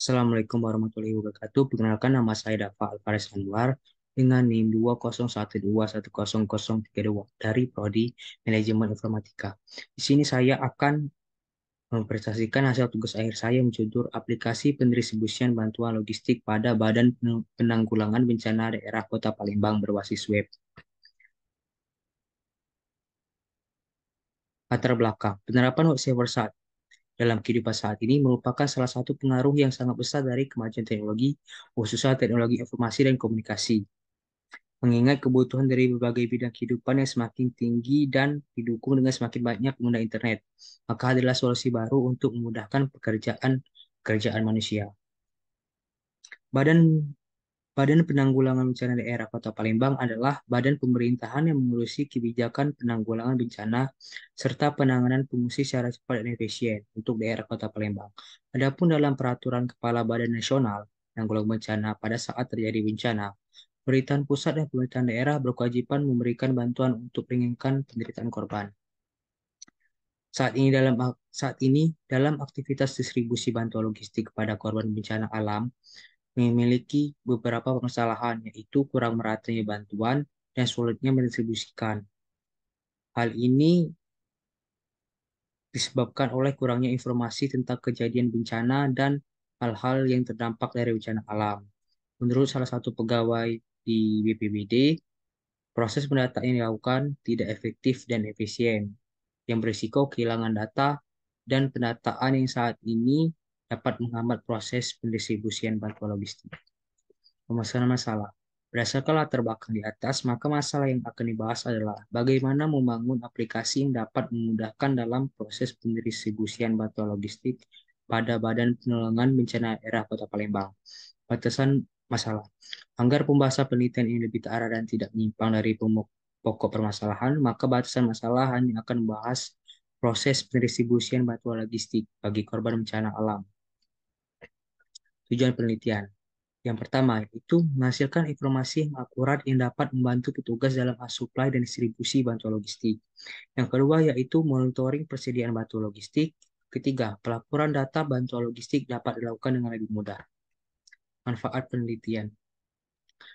Assalamualaikum warahmatullahi wabarakatuh. Perkenalkan nama saya Dafa Alvarez Anwar dengan NIM 20112100032 dari Prodi Manajemen Informatika. Di sini saya akan mempresentasikan hasil tugas akhir saya menjudul aplikasi pendistribusian bantuan logistik pada Badan Penanggulangan Bencana Daerah Kota Palembang berbasis web. Latar belakang, penerapan web server saat dalam kehidupan saat ini merupakan salah satu pengaruh yang sangat besar dari kemajuan teknologi, khususnya teknologi informasi dan komunikasi. Mengingat kebutuhan dari berbagai bidang kehidupan yang semakin tinggi dan didukung dengan semakin banyak pengguna internet, maka adalah solusi baru untuk memudahkan pekerjaan manusia. Badan Badan Penanggulangan Bencana Daerah Kota Palembang adalah badan pemerintahan yang mengurusi kebijakan penanggulangan bencana serta penanganan pengungsi secara cepat dan efisien untuk daerah Kota Palembang. Adapun dalam peraturan Kepala Badan Nasional Penanggulangan Bencana pada saat terjadi bencana, pemerintahan pusat dan pemerintahan daerah berkewajiban memberikan bantuan untuk meringankan penderitaan korban. Saat ini dalam aktivitas distribusi bantuan logistik kepada korban bencana alam memiliki beberapa permasalahan, yaitu kurang meratanya bantuan dan sulitnya mendistribusikan. Hal ini disebabkan oleh kurangnya informasi tentang kejadian bencana dan hal-hal yang terdampak dari bencana alam. Menurut salah satu pegawai di BPBD, proses pendataan yang dilakukan tidak efektif dan efisien, yang berisiko kehilangan data dan pendataan yang saat ini dapat menghambat proses pendistribusian bantuan logistik. Pemasaran masalah. Berdasarkan latar belakang di atas, maka masalah yang akan dibahas adalah bagaimana membangun aplikasi yang dapat memudahkan dalam proses pendistribusian bantuan logistik pada Badan Penanggulangan Bencana Daerah Kota Palembang. Batasan masalah. Agar pembahasan penelitian ini lebih terarah dan tidak menyimpang dari pokok permasalahan, maka batasan masalah hanya akan membahas proses pendistribusian bantuan logistik bagi korban bencana alam. Tujuan penelitian. Yang pertama, itu menghasilkan informasi yang akurat yang dapat membantu petugas dalam hal suplai dan distribusi bantuan logistik. Yang kedua, yaitu monitoring persediaan bantuan logistik. Ketiga, pelaporan data bantuan logistik dapat dilakukan dengan lebih mudah. Manfaat penelitian.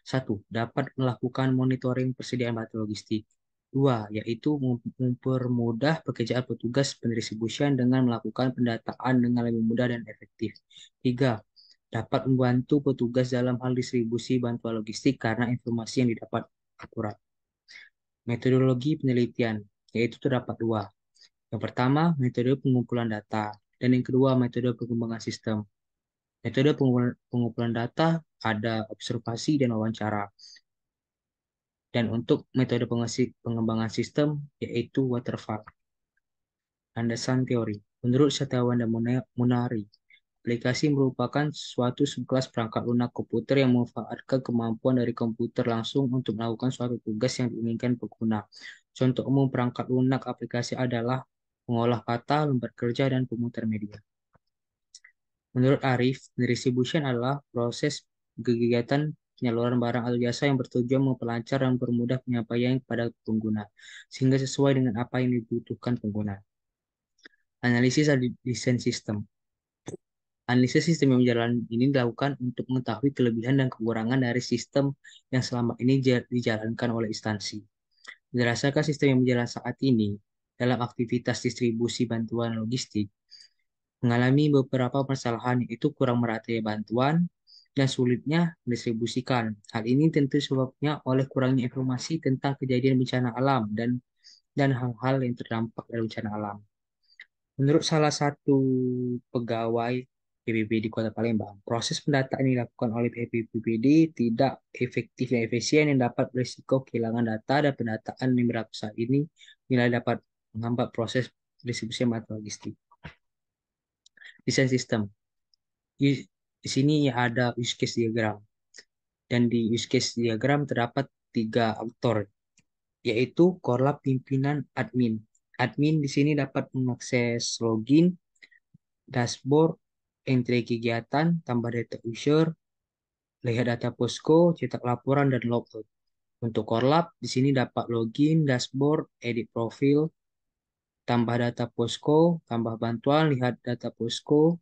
Satu, dapat melakukan monitoring persediaan bantuan logistik. Dua, yaitu mempermudah pekerjaan petugas pendistribusian dengan melakukan pendataan dengan lebih mudah dan efektif. Tiga, dapat membantu petugas dalam hal distribusi bantuan logistik karena informasi yang didapat akurat. Metodologi penelitian, yaitu terdapat dua. Yang pertama, metode pengumpulan data, dan yang kedua, metode pengembangan sistem. Metode pengumpulan data ada observasi dan wawancara. Dan untuk metode pengembangan sistem, yaitu waterfall. Landasan teori. Menurut Setiawan dan Munari, aplikasi merupakan suatu subkelas perangkat lunak komputer yang memanfaatkan kemampuan dari komputer langsung untuk melakukan suatu tugas yang diinginkan pengguna. Contoh umum perangkat lunak aplikasi adalah pengolah kata, lembar kerja, dan pemutar media. Menurut Arif, distribution adalah proses kegiatan penyaluran barang atau jasa yang bertujuan memperlancar dan mempermudah penyampaian kepada pengguna, sehingga sesuai dengan apa yang dibutuhkan pengguna. Analisis dan desain sistem. Analisis sistem yang berjalan ini dilakukan untuk mengetahui kelebihan dan kekurangan dari sistem yang selama ini dijalankan oleh instansi. Berdasarkan sistem yang berjalan saat ini, dalam aktivitas distribusi bantuan logistik, mengalami beberapa permasalahan, yaitu kurang meratanya bantuan dan sulitnya mendistribusikan. Hal ini tentu sebabnya oleh kurangnya informasi tentang kejadian bencana alam dan hal-hal yang terdampak dari bencana alam. Menurut salah satu pegawai BPBD di Kota Palembang, proses pendataan yang dilakukan oleh BPBD tidak efektif dan efisien yang dapat berisiko kehilangan data, dan pendataan yang berlaku saat ini nilai dapat menghambat proses distribusi bantuan logistik. Desain sistem. Di sini ada use case diagram. Dan di use case diagram terdapat tiga aktor, yaitu korlap pimpinan admin. Admin di sini dapat mengakses login, dashboard, entry kegiatan, tambah data user, lihat data posko, cetak laporan, dan logout. Untuk korlap, di sini dapat login, dashboard, edit profil, tambah data posko, tambah bantuan, lihat data posko,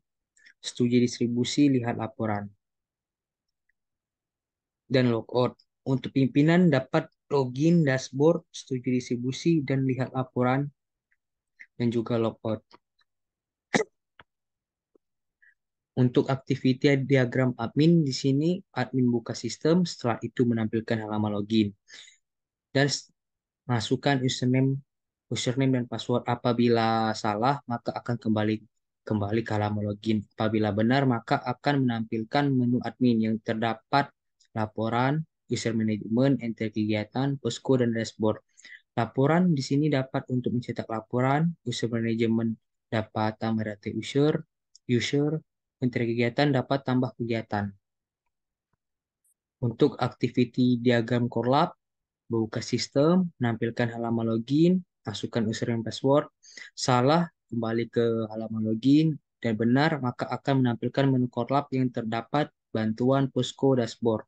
Setuju distribusi, lihat laporan. Dan logout. Untuk pimpinan dapat login dashboard, setuju distribusi, dan lihat laporan, dan juga logout. Untuk activity diagram admin, di sini admin buka sistem, setelah itu menampilkan halaman login. Dan masukkan username dan password. Apabila salah, maka akan kembali ke halaman login. Apabila benar, maka akan menampilkan menu admin yang terdapat laporan, user management, entry kegiatan, posko, dan dashboard. Laporan di sini dapat untuk mencetak laporan, user management dapat tambah data user, entry kegiatan dapat tambah kegiatan. Untuk activity diagram core lab, buka sistem, menampilkan halaman login, masukkan username password, salah, kembali ke halaman login, dan benar, maka akan menampilkan menu core lab yang terdapat bantuan posko dashboard.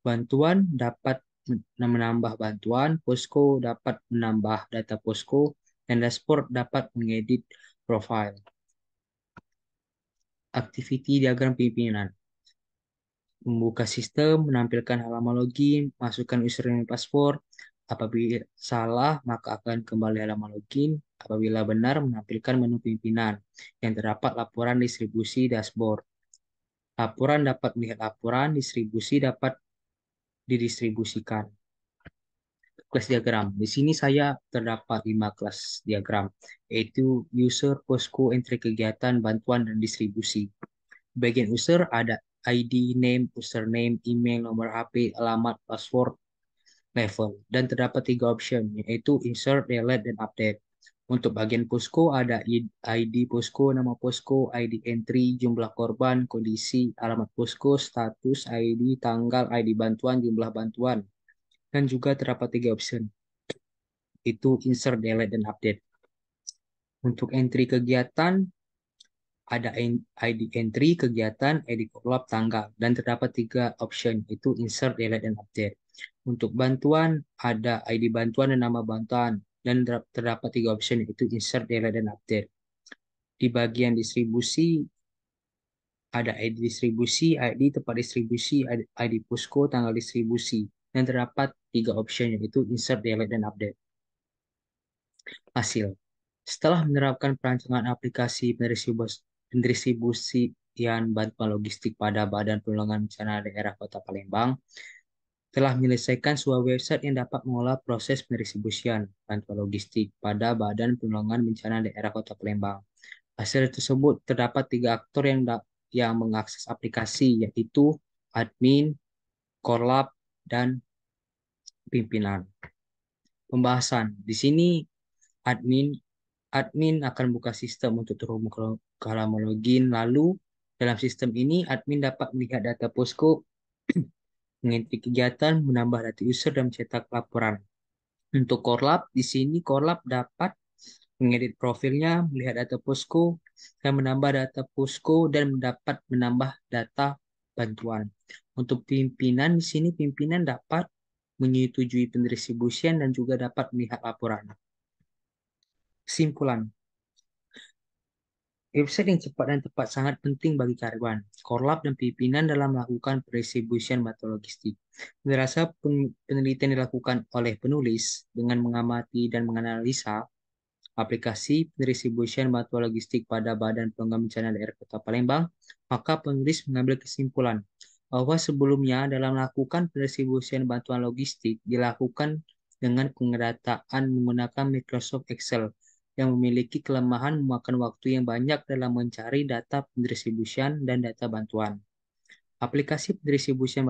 Bantuan dapat menambah bantuan, posko dapat menambah data posko, dan dashboard dapat mengedit profile. Activity diagram pimpinan. Membuka sistem, menampilkan halaman login, masukkan username dan password. Apabila salah, maka akan kembali halaman login. Apabila benar, menampilkan menu pimpinan yang terdapat laporan distribusi dashboard. Laporan dapat melihat laporan, distribusi dapat didistribusikan. Kelas diagram. Di sini saya terdapat 5 kelas diagram, yaitu user, posko, entry kegiatan, bantuan, dan distribusi. Bagian user ada ID, name, username, email, nomor HP, alamat, password, level. Dan terdapat 3 option, yaitu insert, delete, dan update. Untuk bagian posko ada ID posko, nama posko, ID entry, jumlah korban, kondisi, alamat posko, status, ID, tanggal, ID bantuan, jumlah bantuan. Dan juga terdapat 3 option, itu insert, delete, dan update. Untuk entry kegiatan, ada ID entry, kegiatan, ID collab, tanggal. Dan terdapat 3 option, itu insert, delete, dan update. Untuk bantuan, ada ID bantuan dan nama bantuan. Dan terdapat 3 option, itu insert, delete, dan update. Di bagian distribusi, ada ID distribusi, ID tempat distribusi, ID posko, tanggal distribusi. Dan terdapat 3 option, yaitu insert, delete, dan update. Hasil. Setelah menerapkan perancangan aplikasi pendistribusian bantuan logistik pada Badan Penanggulangan Bencana Daerah Kota Palembang, telah menyelesaikan sebuah website yang dapat mengolah proses pendistribusian bantuan logistik pada Badan Penanggulangan Bencana Daerah Kota Palembang. Hasil tersebut terdapat 3 aktor yang mengakses aplikasi, yaitu admin, korlap, dan pimpinan. Pembahasan. Di sini admin admin akan buka sistem untuk terhubung ke halaman login. Lalu, dalam sistem ini, admin dapat melihat data posko, mengintip kegiatan, menambah data user, dan mencetak laporan. Untuk Core Lab, di sini Core Lab dapat mengedit profilnya, melihat data posko, dan menambah data posko, dan dapat menambah data bantuan. Untuk pimpinan, di sini pimpinan dapat menyetujui pendistribusian dan juga dapat melihat laporan. Kesimpulan, website yang cepat dan tepat sangat penting bagi karyawan, korlap, dan pimpinan dalam melakukan pendistribusian bantuan logistik. Merasa penelitian dilakukan oleh penulis dengan mengamati dan menganalisa aplikasi pendistribusian bantuan logistik pada Badan Penanggulangan Bencana Daerah Kota Palembang, maka penulis mengambil kesimpulan bahwa sebelumnya dalam melakukan pendistribusian bantuan logistik dilakukan dengan pengedataan menggunakan Microsoft Excel yang memiliki kelemahan memakan waktu yang banyak dalam mencari data pendistribusian dan data bantuan. Aplikasi pendistribusian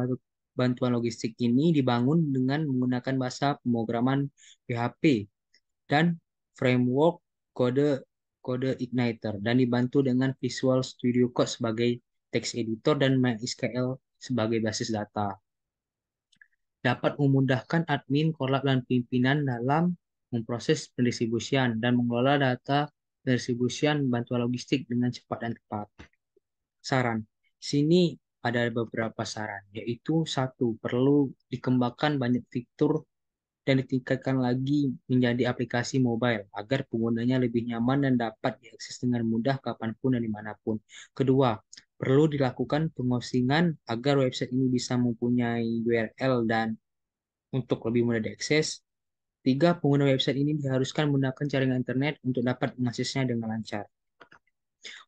bantuan logistik ini dibangun dengan menggunakan bahasa pemrograman PHP dan framework kode Igniter dan dibantu dengan Visual Studio Code sebagai text editor dan MySQL sebagai basis data. Dapat memudahkan admin, korlap, dan pimpinan dalam memproses pendistribusian dan mengelola data pendistribusian bantuan logistik dengan cepat dan tepat. Saran. Sini ada beberapa saran, yaitu 1, perlu dikembangkan banyak fitur dan ditingkatkan lagi menjadi aplikasi mobile agar penggunanya lebih nyaman dan dapat diakses dengan mudah kapanpun dan dimanapun. Kedua, perlu dilakukan pengosingan agar website ini bisa mempunyai URL dan untuk lebih mudah diakses. Tiga, pengguna website ini diharuskan menggunakan jaringan internet untuk dapat mengaksesnya dengan lancar.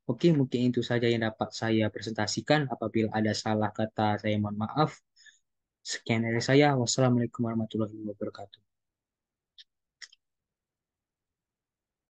Oke, mungkin itu saja yang dapat saya presentasikan. Apabila ada salah kata, saya mohon maaf. Sekian dari saya. Wassalamualaikum warahmatullahi wabarakatuh.